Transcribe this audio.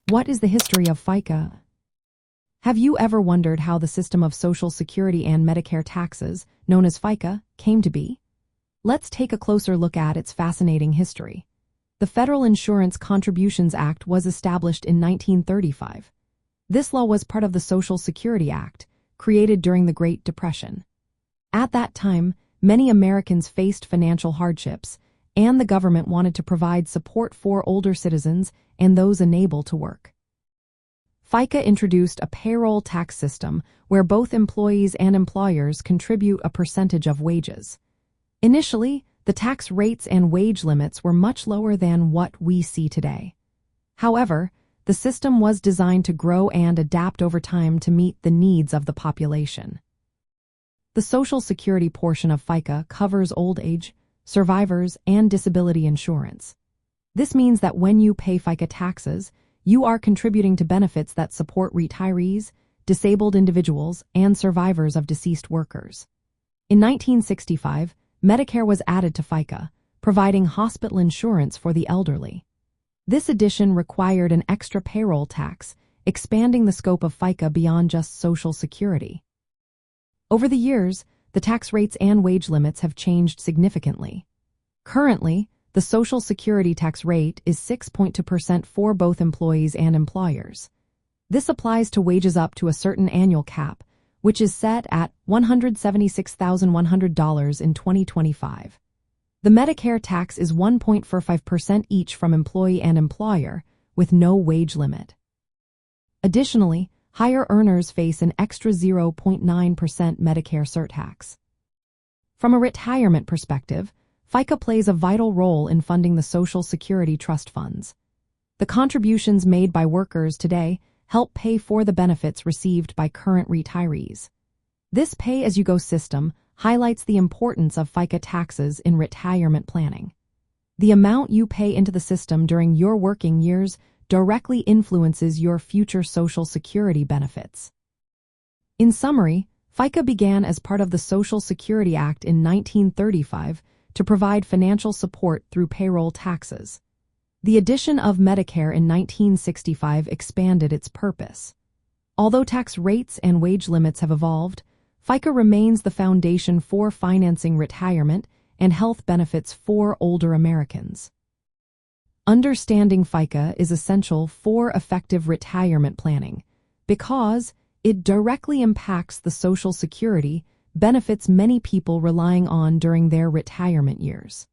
What is the history of FICA? Have you ever wondered how the system of Social Security and Medicare taxes, known as FICA, came to be? Let's take a closer look at its fascinating history. The Federal Insurance Contributions Act was established in 1935. This law was part of the Social Security Act, created during the Great Depression. At that time, many Americans faced financial hardships, and the government wanted to provide support for older citizens and those unable to work. FICA introduced a payroll tax system where both employees and employers contribute a percentage of wages. Initially, the tax rates and wage limits were much lower than what we see today. However, the system was designed to grow and adapt over time to meet the needs of the population. The Social Security portion of FICA covers old age, survivors, and disability insurance. This means that when you pay FICA taxes, you are contributing to benefits that support retirees, disabled individuals, and survivors of deceased workers. In 1965, Medicare was added to FICA, providing hospital insurance for the elderly. This addition required an extra payroll tax, expanding the scope of FICA beyond just Social Security. Over the years, the tax rates and wage limits have changed significantly. Currently, the Social Security tax rate is 6.2% for both employees and employers. This applies to wages up to a certain annual cap, which is set at $176,100 in 2025. The Medicare tax is 1.45% each from employee and employer, with no wage limit. Additionally, higher earners face an extra 0.9% Medicare surtax. From a retirement perspective, FICA plays a vital role in funding the Social Security trust funds. The contributions made by workers today help pay for the benefits received by current retirees. This pay-as-you-go system highlights the importance of FICA taxes in retirement planning. The amount you pay into the system during your working years directly influences your future Social Security benefits. In summary, FICA began as part of the Social Security Act in 1935 to provide financial support through payroll taxes. The addition of Medicare in 1965 expanded its purpose. Although tax rates and wage limits have evolved, FICA remains the foundation for financing retirement and health benefits for older Americans. Understanding FICA is essential for effective retirement planning because it directly impacts the Social Security benefits many people relying on during their retirement years.